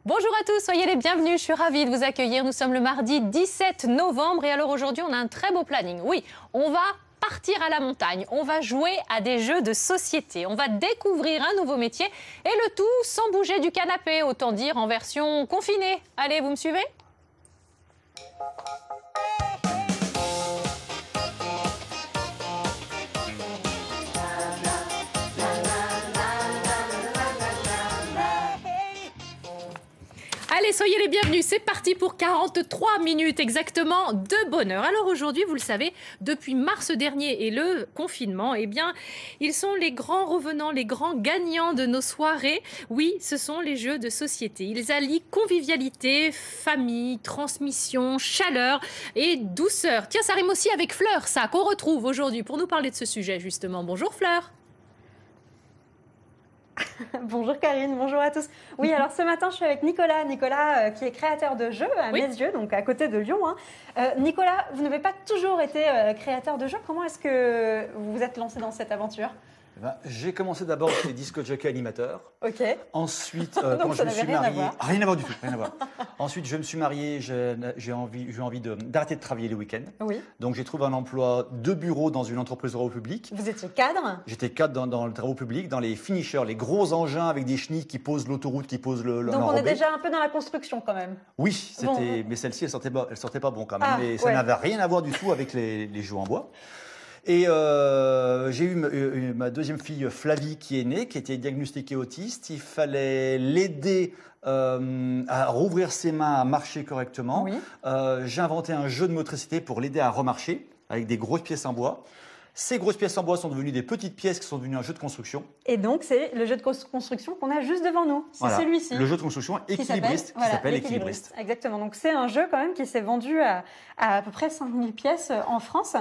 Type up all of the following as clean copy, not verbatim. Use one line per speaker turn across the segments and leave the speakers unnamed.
Bonjour à tous, soyez les bienvenus, je suis ravie de vous accueillir. Nous sommes le mardi 17 novembre et alors aujourd'hui on a un très beau planning. Oui, on va partir à la montagne, on va jouer à des jeux de société, on va découvrir un nouveau métier et le tout sans bouger du canapé, autant dire en version confinée. Allez, vous me suivez ? Allez, soyez les bienvenus, c'est parti pour 43 minutes exactement de bonheur. Alors aujourd'hui, vous le savez, depuis mars dernier et le confinement, eh bien, ils sont les grands revenants, les grands gagnants de nos soirées. Oui, ce sont les jeux de société. Ils allient convivialité, famille, transmission, chaleur et douceur. Tiens, ça rime aussi avec Fleur, ça, qu'on retrouve aujourd'hui pour nous parler de ce sujet, justement. Bonjour Fleur.
Bonjour Karine, bonjour à tous. Oui, alors ce matin, je suis avec Nicolas. Nicolas, qui est créateur de jeux à Messieux, donc à côté de Lyon. Nicolas, vous n'avez pas toujours été créateur de jeux. Comment est-ce que vous vous êtes lancé dans cette aventure ?
J'ai commencé d'abord chez disc jockey animateur.
Ok.
Ensuite, quand je me suis marié, rien à voir du tout, rien à voir. Ensuite, je me suis marié, j'ai envie d'arrêter de travailler les week-ends.
Oui.
Donc, j'ai trouvé un emploi de bureau dans une entreprise de travaux publics.
Vous étiez cadre ?
J'étais cadre dans le travaux public, dans les finishers, les gros engins avec des chenilles qui posent l'autoroute, qui posent le.
Donc, on est déjà un peu dans la construction quand même.
Oui, c'était, bon. Mais celle-ci, elle sortait pas bon quand même. Mais ça n'avait rien à voir du tout avec les jeux en bois. Et j'ai eu ma deuxième fille Flavie qui est née, qui était diagnostiquée autiste. Il fallait l'aider à rouvrir ses mains, à marcher correctement.
Oui.
J'ai inventé un jeu de motricité pour l'aider à remarcher avec des grosses pièces en bois. Ces grosses pièces en bois sont devenues des petites pièces qui sont devenues un jeu de construction.
Et donc, c'est le jeu de construction qu'on a juste devant nous. C'est voilà, celui-ci.
Le jeu de construction équilibriste qui s'appelle Équilibriste.
Exactement. Donc, c'est un jeu quand même qui s'est vendu à peu près 5000 pièces en France.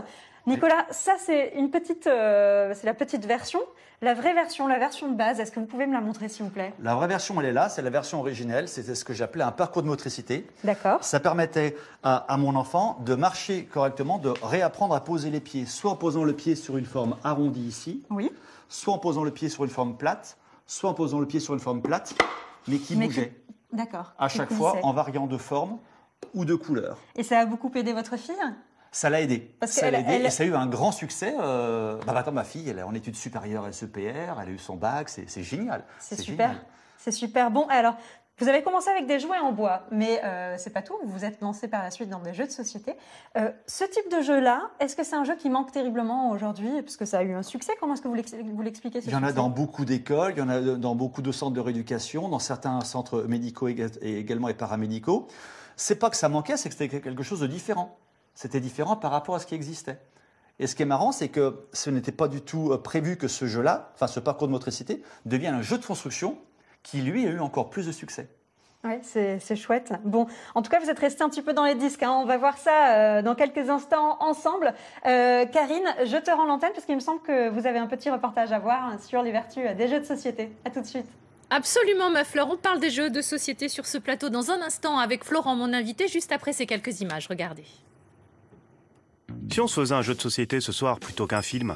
Nicolas, ça c'est c'est la petite version. La vraie version, la version de base, est-ce que vous pouvez me la montrer s'il vous plaît ?
La vraie version, elle est là, c'est la version originelle. C'était ce que j'appelais un parcours de motricité.
D'accord.
Ça permettait à mon enfant de marcher correctement, de réapprendre à poser les pieds, soit en posant le pied sur une forme arrondie ici,
oui,
soit en posant le pied sur une forme plate, soit en posant le pied sur une forme plate, mais qui bougeait.
D'accord.
À chaque fois, en variant de forme ou de couleur.
Et ça a beaucoup aidé votre fille ?
Ça l'a aidé.
Parce
ça l'a aidé et ça a eu un grand succès. Maintenant, ma fille, elle est en études supérieures SEPR, elle a eu son bac, c'est génial.
C'est super. Génial. C'est super. Bon, alors, vous avez commencé avec des jouets en bois, mais c'est pas tout. Vous vous êtes lancé par la suite dans des jeux de société. Ce type de jeu-là, est-ce que c'est un jeu qui manque terriblement aujourd'hui ? Parce que ça a eu un succès. Comment est-ce que vous l'expliquez, ce succès ?
Il y en a dans beaucoup d'écoles, il y en a dans beaucoup de centres de rééducation, dans certains centres médicaux et également et paramédicaux. C'est pas que ça manquait, c'est que c'était quelque chose de différent. C'était différent par rapport à ce qui existait. Et ce qui est marrant, c'est que ce n'était pas du tout prévu que ce jeu-là, enfin ce parcours de motricité, devienne un jeu de construction qui, lui, a eu encore plus de succès.
Oui, c'est chouette. Bon, en tout cas, vous êtes resté un petit peu dans les disques. On va voir ça dans quelques instants ensemble. Karine, je te rends l'antenne parce qu'il me semble que vous avez un petit reportage à voir sur les vertus des jeux de société. À tout de suite.
Absolument, ma Fleur. On parle des jeux de société sur ce plateau dans un instant avec Florent, mon invité, juste après ces quelques images. Regardez.
Si on se faisait un jeu de société ce soir plutôt qu'un film ?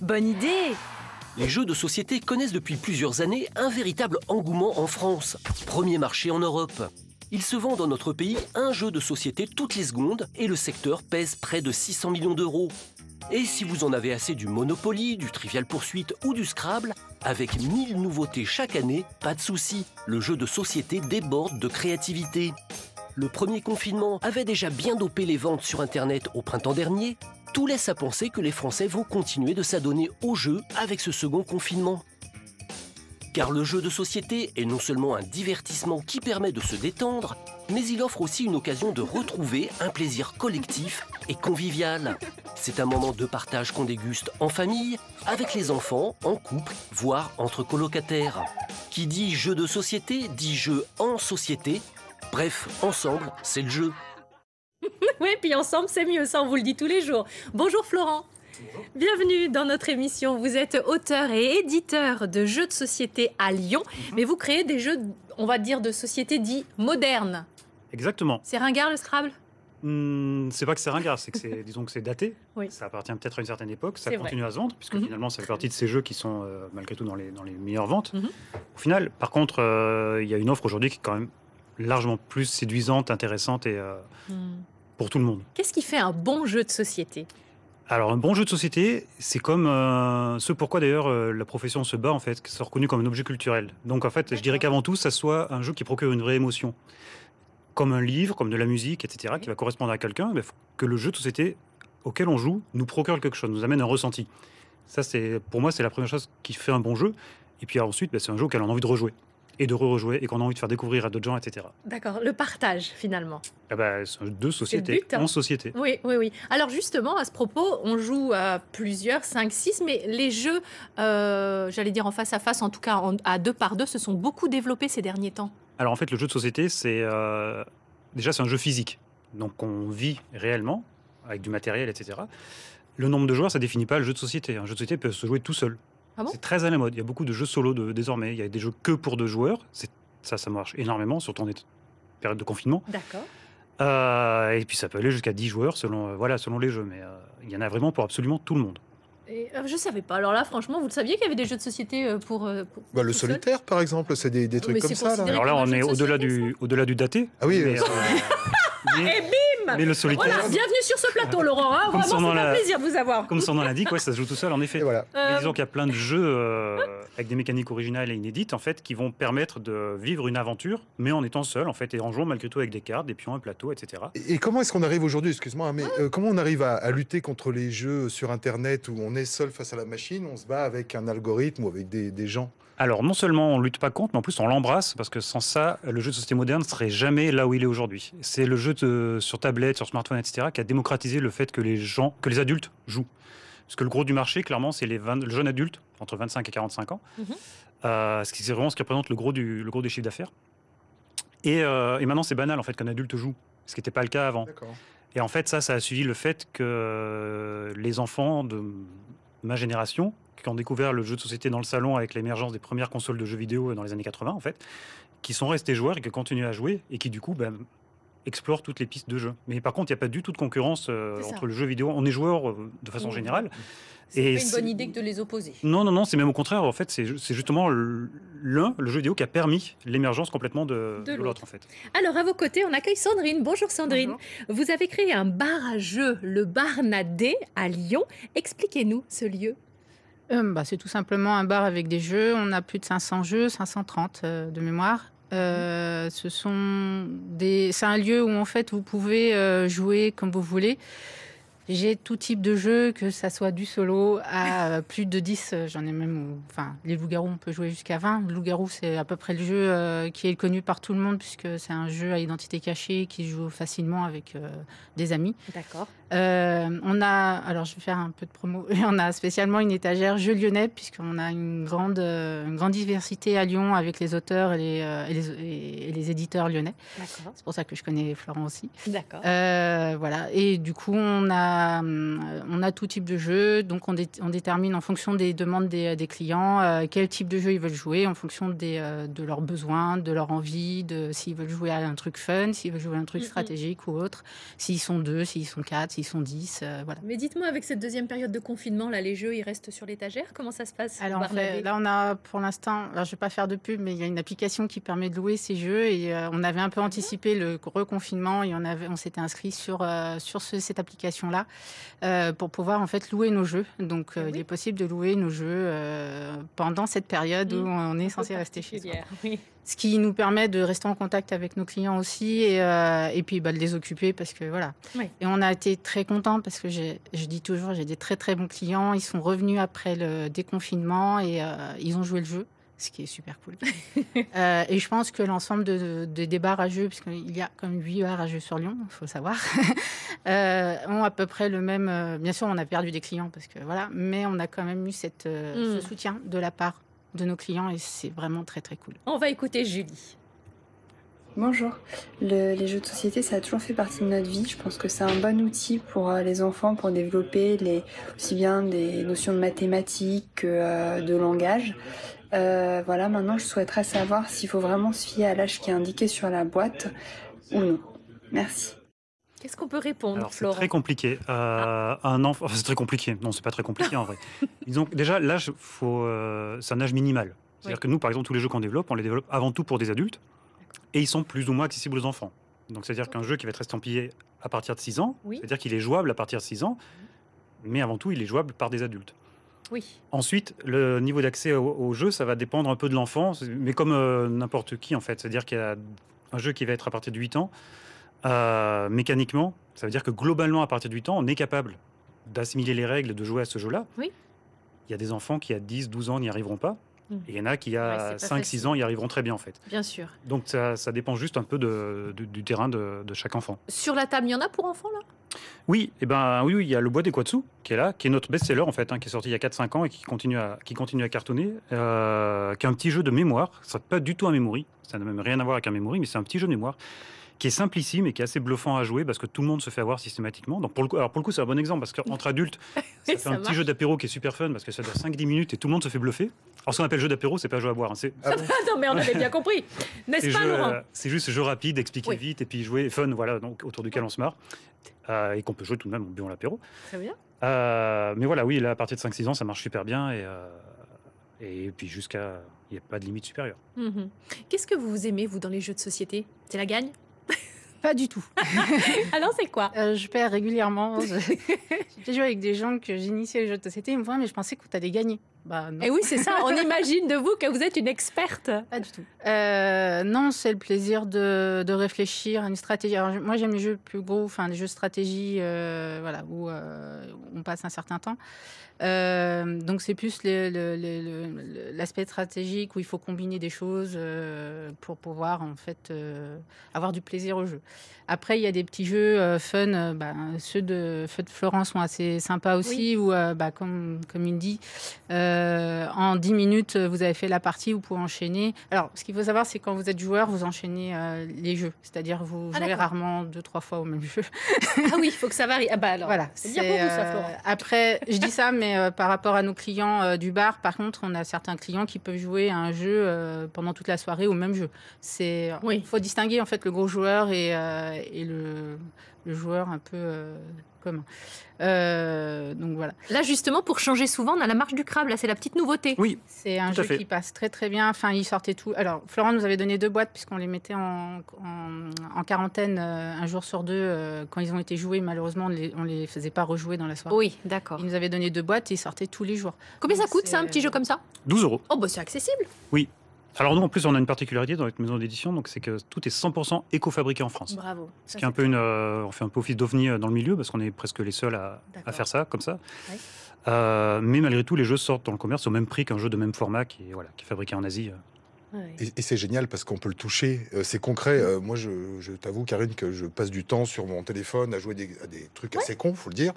Bonne idée !
Les jeux de société connaissent depuis plusieurs années un véritable engouement en France. Premier marché en Europe. Il se vend dans notre pays un jeu de société toutes les secondes et le secteur pèse près de 600 millions d'euros. Et si vous en avez assez du Monopoly, du Trivial Pursuit ou du Scrabble, avec 1000 nouveautés chaque année, pas de souci, le jeu de société déborde de créativité. Le premier confinement avait déjà bien dopé les ventes sur Internet au printemps dernier. Tout laisse à penser que les Français vont continuer de s'adonner au jeu avec ce second confinement. Car le jeu de société est non seulement un divertissement qui permet de se détendre, mais il offre aussi une occasion de retrouver un plaisir collectif et convivial. C'est un moment de partage qu'on déguste en famille, avec les enfants, en couple, voire entre colocataires. Qui dit jeu de société, dit jeu en société. Bref, ensemble, c'est le jeu.
Oui, puis ensemble, c'est mieux, ça on vous le dit tous les jours. Bonjour Florent. Bonjour. Bienvenue dans notre émission. Vous êtes auteur et éditeur de jeux de société à Lyon, mais vous créez des jeux, on va dire, de société dits modernes.
Exactement.
C'est ringard le Scrabble ?
C'est pas que c'est ringard, c'est que disons que c'est daté.
Oui.
Ça appartient peut-être à une certaine époque, ça
c'est
continue
vrai.
à se vendre, puisque finalement ça fait partie de ces jeux qui sont malgré tout dans les meilleures ventes. Au final, par contre, il y a une offre aujourd'hui qui est quand même largement plus séduisante, intéressante et pour tout le monde.
Qu'est-ce qui fait un bon jeu de société?
Alors, un bon jeu de société, c'est comme ce pourquoi d'ailleurs la profession se bat, en fait, que c'est reconnu comme un objet culturel. Donc, en fait, je dirais qu'avant tout, ça soit un jeu qui procure une vraie émotion. Comme un livre, comme de la musique, etc., qui va correspondre à quelqu'un, il faut que le jeu de société auquel on joue nous procure quelque chose, nous amène un ressenti. Ça, pour moi, c'est la première chose qui fait un bon jeu. Et puis ensuite, c'est un jeu auquel on a envie de rejouer. Et de re-rejouer, et qu'on a envie de faire découvrir à d'autres gens, etc.
D'accord, le partage finalement.
C'est un jeu de société,
but, hein.
en société.
Oui, oui, oui. Alors justement, à ce propos, on joue à plusieurs, 5, 6, mais les jeux, j'allais dire en face à face, en tout cas à 2 par 2, se sont beaucoup développés ces derniers temps.
Alors en fait, le jeu de société, déjà c'est un jeu physique. Donc on vit réellement, avec du matériel, etc. Le nombre de joueurs, ça définit pas le jeu de société. Un jeu de société peut se jouer tout seul.
Ah bon?
C'est très à la mode. Il y a beaucoup de jeux solo désormais. Il y a des jeux que pour 2 joueurs. Ça marche énormément, surtout en période de confinement.
D'accord.
Et puis ça peut aller jusqu'à 10 joueurs selon les jeux. Mais il y en a vraiment pour absolument tout le monde.
Et, je savais pas. Alors là, franchement, vous le saviez qu'il y avait des jeux de société pour
Le
tout seul?
solitaire, par exemple, c'est des trucs
mais
comme
c'est
ça. Là.
considéré-
Alors là, on
comme un
est
jeu de
au-delà du daté.
Ah oui,
mais, mais le solitaire,
Voilà, bienvenue sur ce plateau, Laurent. Hein.
Comme
Vraiment,
son nom
c'est un
la-
plaisir de vous avoir.
comme son nom l'indique, ça se joue tout seul, en effet.
Et voilà.
Mais disons qu'il y a plein de jeux avec des mécaniques originales et inédites, en fait, qui vont permettre de vivre une aventure, mais en étant seul, en fait, et en jouant malgré tout avec des cartes, des pions, un plateau, etc.
Et comment est-ce qu'on arrive aujourd'hui, excuse-moi, mais comment on arrive à lutter contre les jeux sur Internet où on est seul face à la machine, on se bat avec un algorithme ou avec des gens?
Alors, non seulement on lutte pas contre, mais en plus on l'embrasse, parce que sans ça, le jeu de société moderne ne serait jamais là où il est aujourd'hui. C'est le jeu sur tablette, sur smartphone, etc., qui a démocratisé le fait que les adultes jouent. Parce que le gros du marché, clairement, c'est le jeune adulte, entre 25 et 45 ans. C'est vraiment ce qui représente le gros des chiffres d'affaires. Et maintenant, c'est banal, en fait, qu'un adulte joue, ce qui n'était pas le cas avant.
D'accord.
Et en fait, ça a suivi le fait que les enfants de ma génération, qui ont découvert le jeu de société dans le salon avec l'émergence des premières consoles de jeux vidéo dans les années 80, en fait, qui sont restés joueurs et qui continuent à jouer et qui, du coup, explorent toutes les pistes de jeu. Mais par contre, il n'y a pas du tout de concurrence entre le jeu vidéo. On est joueurs de façon générale.
C'est
Et
pas une bonne idée que de les opposer.
Non, c'est même au contraire. En fait, c'est justement le jeu vidéo qui a permis l'émergence complètement de l'autre, en fait.
Alors, à vos côtés, on accueille Sandrine. Bonjour Sandrine.
Bonjour.
Vous avez créé un bar à jeux, le Bar Nadé, à Lyon. Expliquez-nous ce lieu.
C'est tout simplement un bar avec des jeux. On a plus de 500 jeux, 530 de mémoire. C'est un lieu où en fait vous pouvez jouer comme vous voulez. J'ai tout type de jeu, que ça soit du solo à plus de 10. J'en ai même. Enfin, les loups-garous, on peut jouer jusqu'à 20. Le loup-garou, c'est à peu près le jeu qui est connu par tout le monde, puisque c'est un jeu à identité cachée qui se joue facilement avec des amis.
D'accord.
On a, alors je vais faire un peu de promo, on a spécialement une étagère jeux lyonnais, puisqu'on a une grande diversité à Lyon avec les auteurs et les éditeurs lyonnais.
D'accord.
C'est pour ça que je connais Florent aussi.
D'accord.
Voilà. Et du coup, on a tout type de jeux. Donc, on détermine en fonction des demandes des clients quel type de jeu ils veulent jouer, en fonction de leurs besoins, de leur envie, s'ils veulent jouer à un truc fun, s'ils veulent jouer à un truc stratégique ou autre, s'ils sont 2, s'ils sont 4, s'ils sont 10. Voilà.
Mais dites-moi, avec cette deuxième période de confinement, là, les jeux, ils restent sur l'étagère. Comment ça se passe?
Alors, là, on a pour l'instant, alors je ne vais pas faire de pub, mais il y a une application qui permet de louer ces jeux et on avait un peu anticipé le reconfinement et on s'était inscrit sur cette application-là pour pouvoir en fait louer nos jeux. Donc, il est possible de louer nos jeux pendant cette période où on est censé rester chez soi.
Oui.
Ce qui nous permet de rester en contact avec nos clients aussi et puis de les occuper parce que voilà.
Oui.
Et on a été très contents parce que je dis toujours, j'ai des très très bons clients. Ils sont revenus après le déconfinement et ils ont joué le jeu, ce qui est super cool. Et je pense que l'ensemble des bars à jeux, puisqu'il y a comme 8 bars à jeux sur Lyon, il faut savoir, ont à peu près le même... bien sûr, on a perdu des clients, parce que voilà, mais on a quand même eu ce soutien de la part de nos clients et c'est vraiment très très cool.
On va écouter Julie.
Bonjour. Les jeux de société, ça a toujours fait partie de notre vie. Je pense que c'est un bon outil pour les enfants pour développer aussi bien des notions de mathématiques que de langage. Voilà, maintenant je souhaiterais savoir s'il faut vraiment se fier à l'âge qui est indiqué sur la boîte ou non. Merci.
Qu'est-ce qu'on peut répondre,
Alors, c'est
Florent?
très compliqué. Un enfant, c'est très compliqué. Non, c'est pas très compliqué en vrai. Disons que déjà, l'âge, c'est un âge minimal. C'est-à-dire que nous, par exemple, tous les jeux qu'on développe, on les développe avant tout pour des adultes. et ils sont plus ou moins accessibles aux enfants. Donc c'est-à-dire qu'un jeu qui va être estampillé à partir de 6 ans,
Oui.
c'est-à-dire qu'il est jouable à partir de 6 ans, mais avant tout, il est jouable par des adultes.
Oui.
Ensuite, le niveau d'accès au jeu, ça va dépendre un peu de l'enfant, mais comme n'importe qui en fait. C'est-à-dire qu'il y a un jeu qui va être à partir de 8 ans, mécaniquement, ça veut dire que globalement, à partir de 8 ans, on est capable d'assimiler les règles, de jouer à ce jeu-là.
Oui.
Il y a des enfants qui, à 10, 12 ans, n'y arriveront pas.
Mm.
Et il y en a qui,
Ouais,
à
c'est pas
5, 6
facile.
ans, y arriveront très bien, en fait.
Bien sûr.
Donc, ça dépend juste un peu du terrain de chaque enfant.
Sur la table, il y en a pour enfants, là?
Oui, oui, il y a le Bois des Quatsu qui est là, qui est notre best-seller en fait, qui est sorti il y a 4-5 ans et qui continue à cartonner, qui est un petit jeu de mémoire. C'est pas du tout un memory, ça n'a même rien à voir avec un memory, mais c'est un petit jeu de mémoire qui est simplissime et qui est assez bluffant à jouer parce que tout le monde se fait avoir systématiquement. Donc pour le coup, c'est un bon exemple parce qu'entre adultes, ça fait un petit jeu d'apéro qui est super fun parce que ça dure 5-10 minutes et tout le monde se fait bluffer. Alors ce qu'on appelle jeu d'apéro, c'est pas jeu à boire, hein, c'est
Non, mais on avait bien compris. N'est-ce pas, Laurent?
c'est juste jeu rapide, expliquer
Oui.
vite et puis jouer fun, voilà, donc autour duquel on se marre. Et qu'on peut jouer tout de même en buvant l'apéro.
Très bien.
Mais voilà, oui, là, à partir de 5-6 ans, ça marche super bien. Et puis jusqu'à... Il n'y a pas de limite supérieure.
Mhm. Qu'est-ce que vous aimez, vous, dans les jeux de société? C'est la gagne?
Pas du tout.
Alors, c'est quoi?
Je perds régulièrement. J'ai déjà joué avec des gens que j'initiais les jeux de société. Ils me font, mais je pensais que tu allais gagner. Bah non.
Et oui, c'est ça. On imagine de vous que vous êtes une experte.
Pas du tout. Non, c'est le plaisir de réfléchir à une stratégie. Alors, moi, j'aime les jeux plus gros, enfin les jeux de stratégie, voilà, où on passe un certain temps. Donc c'est plus l'aspect stratégique où il faut combiner des choses pour pouvoir en fait avoir du plaisir au jeu. Après, il y a des petits jeux fun. Ceux de Feu de Florence sont assez sympas aussi, où comme il dit, en 10 minutes, vous avez fait la partie, vous pouvez enchaîner. Alors, ce qu'il faut savoir, c'est quand vous êtes joueur, vous enchaînez les jeux. C'est-à-dire, vous jouez
d'accord.
rarement 2-3 fois au même jeu.
Ah oui, il faut que ça varie. Ah bah alors,
Voilà.
c'est bien pour vous, ça, Florent.
Après, je dis ça, mais par rapport à nos clients du bar, par contre, on a certains clients qui peuvent jouer à un jeu pendant toute la soirée au même jeu.
Oui.
Il faut distinguer en fait le gros joueur et le joueur un peu commun. Donc voilà.
Là, justement, pour changer souvent, on a la marche du crabe. Là, c'est la petite nouveauté.
Oui,
C'est un
Tout à
jeu
fait.
qui passe très très bien. Enfin, il sortait tout. Alors, Florent nous avait donné 2 boîtes puisqu'on les mettait en quarantaine un jour sur 2 quand ils ont été joués. Malheureusement, on les faisait pas rejouer dans la soirée.
Oui, d'accord.
Il nous avait donné 2 boîtes et ils sortaient tous les jours.
Combien ça
Donc,
coûte, ça, un
c'est-
petit jeu comme ça?
12 €.
Oh, bah c'est accessible.
Alors nous, en plus, on a une particularité dans notre maison d'édition, donc c'est que tout est 100% éco-fabriqué en France.
Bravo.
Ce qui est un peu on fait un peu office d'ovni dans le milieu parce qu'on est presque les seuls à
D'accord.
faire ça comme ça.
Ouais.
Mais malgré tout, les jeux sortent dans le commerce au même prix qu'un jeu de même format qui est fabriqué en Asie.
Et c'est génial parce qu'on peut le toucher, c'est concret. Moi, je t'avoue, Karine, que je passe du temps sur mon téléphone à jouer à des trucs assez cons, faut le dire,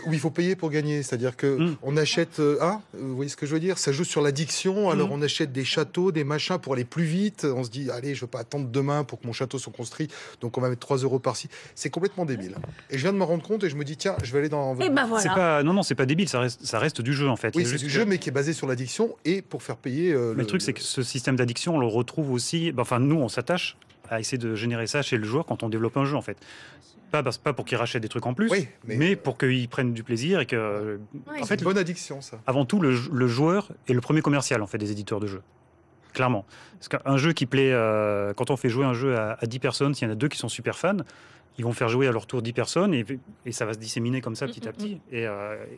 où il faut payer pour gagner. C'est-à-dire que on achète, vous voyez ce que je veux dire? Ça joue sur l'addiction. Alors on achète des châteaux, des machins pour aller plus vite. On se dit, allez, je veux pas attendre demain pour que mon château soit construit, donc on va mettre 3 € par-ci. C'est complètement débile. Et je viens de m'en rendre compte et je me dis, tiens, je vais aller dans.
Et ben
C'est
voilà.
pas, non, c'est pas débile, ça reste du jeu en fait.
Oui,
Il y a
c'est
juste
du
que-
jeu, mais qui est basé sur l'addiction et pour faire payer.
Mais le truc, c'est que ce système d'addiction, on le retrouve aussi. Enfin, nous, on s'attache à essayer de générer ça chez le joueur quand on développe un jeu, en fait. Pas pour qu'il rachète des trucs en plus,
Oui,
mais pour qu'il prenne du plaisir et que.
Ouais.
En
c'est
fait,
une bonne addiction, ça.
avant tout, le joueur est le premier commercial, en fait, des éditeurs de jeux. Clairement. Parce qu'un jeu qui plaît. Quand on fait jouer un jeu à 10 personnes, s'il y en a 2 qui sont super fans, ils vont faire jouer à leur tour 10 personnes et ça va se disséminer comme ça petit à petit. Et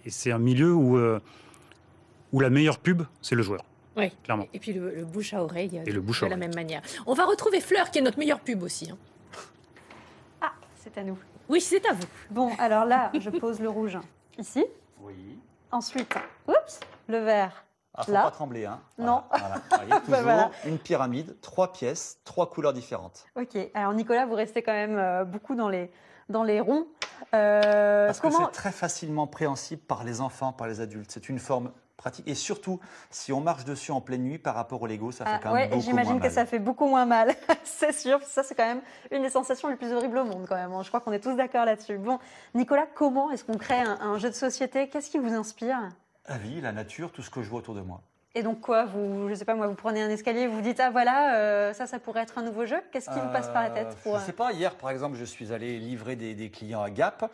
c'est un milieu où la meilleure pub, c'est le joueur.
Oui.
Clairement.
Et puis le bouche à oreille
Et le bouche
de
à
la
oreille.
même manière. On va retrouver Fleur, qui est notre meilleure pub aussi. Hein.
Ah, c'est à nous.
Oui, c'est à vous.
Bon, alors là, je pose le rouge ici.
Oui.
Ensuite, oups, le vert.
Ah, faut
Là.
pas trembler, hein.
Non.
Voilà. Vous voyez, toujours
Voilà.
une pyramide, 3 pièces, 3 couleurs différentes.
Ok, alors Nicolas, vous restez quand même beaucoup dans les ronds.
Parce que
comment...
c'est très facilement préhensible par les enfants, par les adultes. C'est une forme pratique. Et surtout, si on marche dessus en pleine nuit par rapport au Lego, ça fait quand même beaucoup moins
j'imagine que
mal.
ça fait beaucoup moins mal, c'est sûr. Ça, c'est quand même une des sensations les plus horribles au monde, quand même. Je crois qu'on est tous d'accord là-dessus. Bon, Nicolas, comment est-ce qu'on crée un jeu de société? Qu'est-ce qui vous inspire?
La vie, la nature, tout ce que je vois autour de moi.
Et donc quoi, je sais pas moi, vous prenez un escalier, vous dites ah voilà, ça pourrait être un nouveau jeu. Qu'est-ce qui vous passe par la tête
Je sais pas, hier par exemple, je suis allé livrer des clients à Gap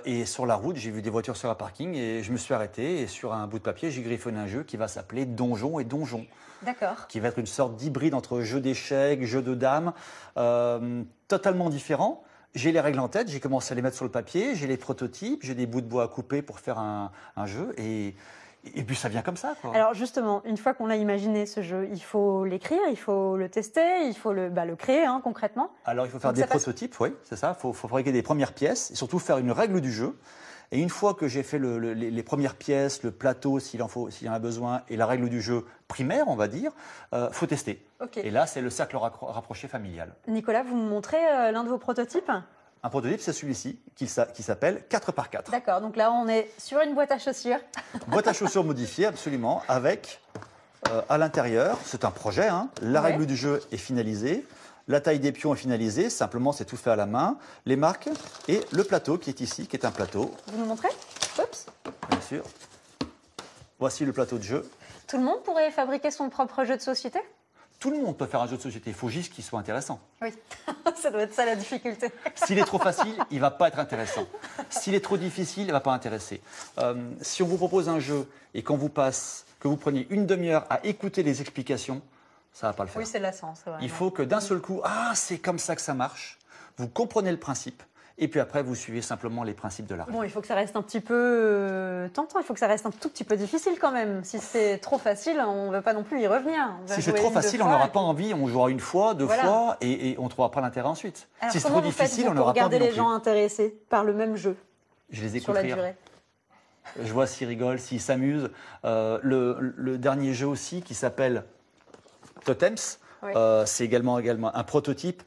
et sur la route, j'ai vu des voitures sur un parking et je me suis arrêté et sur un bout de papier, j'ai griffonné un jeu qui va s'appeler Donjon et Donjon.
D'accord.
Qui va être une sorte d'hybride entre jeu d'échecs, jeu de dames, totalement différent. J'ai les règles en tête, j'ai commencé à les mettre sur le papier, j'ai les prototypes, j'ai des bouts de bois à couper pour faire un jeu et puis ça vient comme ça, quoi.
Alors justement, une fois qu'on a imaginé ce jeu, il faut l'écrire, il faut le tester, il faut le créer concrètement.
Alors il faut faire des prototypes, oui, c'est ça. Il faut fabriquer des premières pièces et surtout faire une règle du jeu. Et une fois que j'ai fait les premières pièces, le plateau s'il y en a besoin, et la règle du jeu primaire, on va dire, faut tester.
Okay.
Et là, c'est le cercle rapproché familial.
Nicolas, vous me montrez l'un de vos prototypes ?
Un prototype, c'est celui-ci, qui s'appelle 4x4.
D'accord, donc là, on est sur une boîte à chaussures.
Boîte à chaussures modifiée, absolument, avec, à l'intérieur, c'est un projet, la règle du jeu est finalisée, la taille des pions est finalisée, simplement, c'est tout fait à la main, les marques et le plateau qui est ici, qui est un plateau.
Vous nous montrez ? Oups.
Bien sûr. Voici le plateau de jeu.
Tout le monde pourrait fabriquer son propre jeu de société ?
Tout le monde peut faire un jeu de société, il faut juste qu'il soit intéressant.
Oui, ça doit être ça la difficulté.
S'il est trop facile, il ne va pas être intéressant. S'il est trop difficile, il ne va pas intéresser. Si on vous propose un jeu et que vous preniez une demi-heure à écouter les explications, ça ne va pas le faire.
Oui, c'est lassant, c'est vrai.
Il faut que d'un seul coup, c'est comme ça que ça marche. Vous comprenez le principe. Et puis après, vous suivez simplement les principes de l'art.
Bon, il faut que ça reste un petit peu tentant, il faut que ça reste un tout petit peu difficile quand même. Si c'est trop facile, on ne va pas non plus y revenir.
Si c'est trop facile, on n'aura pas envie, on jouera une fois, deux fois, et on ne trouvera pas l'intérêt ensuite.
Alors,
si c'est trop difficile, on n'aura pas envie.
Garder les gens intéressés par le même jeu.
Je les écoute
sur la
rire.
durée.
Je vois s'ils rigolent, s'ils s'amusent. Le dernier jeu aussi qui s'appelle Totems,
Oui.
c'est également un prototype.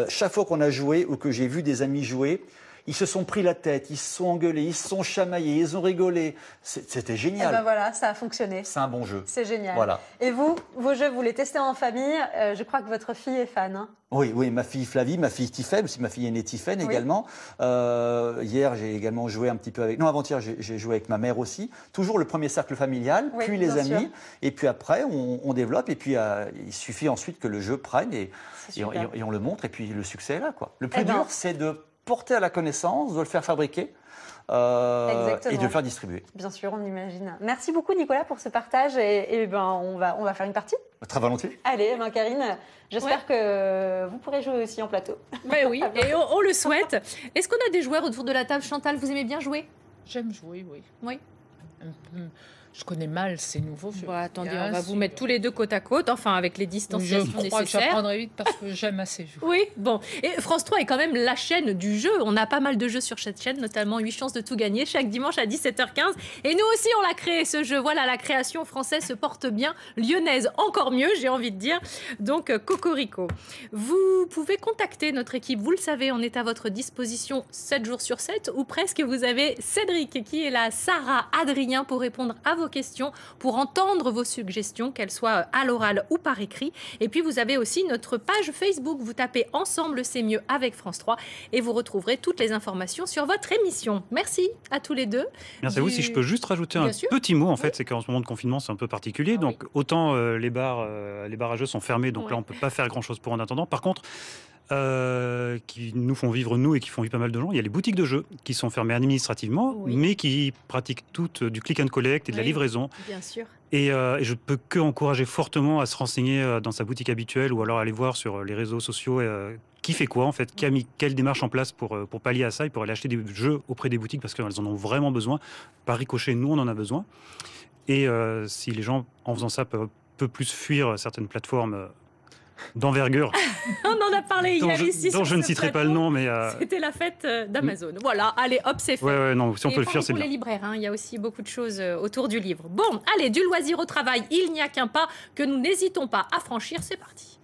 Chaque fois qu'on a joué ou que j'ai vu des amis jouer, ils se sont pris la tête, ils se sont engueulés, ils se sont chamaillés, ils ont rigolé. C'était génial.
Et ben voilà, ça a fonctionné.
C'est un bon jeu.
C'est génial.
Voilà.
Et vous, vos jeux, vous les testez en famille. Je crois que votre fille est fan.
Oui, ma fille Flavie, ma fille Tiffaine, aussi ma fille aînée Tiffaine également. Hier, j'ai également joué un petit peu avec... Non, avant-hier, j'ai joué avec ma mère aussi. Toujours le premier cercle familial, puis les amis. Sûr. Et puis après, on développe. Et puis, il suffit ensuite que le jeu prenne et on le montre. Et puis, le succès est là, quoi. Le plus dur, c'est de porter à la connaissance, de le faire fabriquer. Et de le faire distribuer.
Bien sûr, on imagine. Merci beaucoup Nicolas pour ce partage et on va faire une partie.
Très volontiers.
Allez, Karine, j'espère que vous pourrez jouer aussi en plateau.
Mais oui, et on le souhaite. Est-ce qu'on a des joueurs autour de la table? Chantal, vous aimez bien jouer?
J'aime jouer, oui.
Oui.
Je connais mal ces nouveaux jeux.
Bon, attendez, on va vous mettre tous les deux côte à côte, enfin avec les distanciations nécessaires.
Je crois que j'apprendrai vite parce que j'aime assez jouer.
Oui, bon. Et France 3 est quand même la chaîne du jeu. On a pas mal de jeux sur cette chaîne, notamment 8 chances de tout gagner chaque dimanche à 17h15. Et nous aussi, on l'a créé ce jeu. Voilà, la création française se porte bien, lyonnaise encore mieux, j'ai envie de dire. Donc, cocorico. Vous pouvez contacter notre équipe. Vous le savez, on est à votre disposition 7 jours sur 7 ou presque. Vous avez Cédric qui est là, Sarah, Adrien pour répondre à vos questions, pour entendre vos suggestions, qu'elles soient à l'oral ou par écrit. Et puis, vous avez aussi notre page Facebook. Vous tapez « Ensemble, c'est mieux » avec France 3 et vous retrouverez toutes les informations sur votre émission. Merci à tous les deux.
Merci à vous. Si je peux juste rajouter un petit mot, en fait, c'est qu'en ce moment de confinement, c'est un peu particulier. Donc, autant les bars à jeux sont fermés, donc là, on ne peut pas faire grand-chose pour en attendant. Par contre, qui nous font vivre, nous, et qui font vivre pas mal de gens. Il y a les boutiques de jeux qui sont fermées administrativement, mais qui pratiquent toutes du click and collect et de la livraison.
Bien sûr.
Et je peux que encourager fortement à se renseigner dans sa boutique habituelle ou alors aller voir sur les réseaux sociaux qui fait quoi, en fait, qui a mis quelle démarche en place pour pallier à ça et pour aller acheter des jeux auprès des boutiques parce qu'elles en ont vraiment besoin. Par ricochet, nous, on en a besoin. Et si les gens, en faisant ça, peuvent plus fuir certaines plateformes d'envergure.
On en a parlé hier ici.
Dont je ne citerai pas le nom, mais...
C'était la fête d'Amazon. Voilà, allez, hop, c'est fait.
Ouais, non, si on peut le faire, c'est bien.
Pour les libraires, il y a aussi beaucoup de choses autour du livre. Bon, allez, du loisir au travail, il n'y a qu'un pas que nous n'hésitons pas à franchir. C'est parti.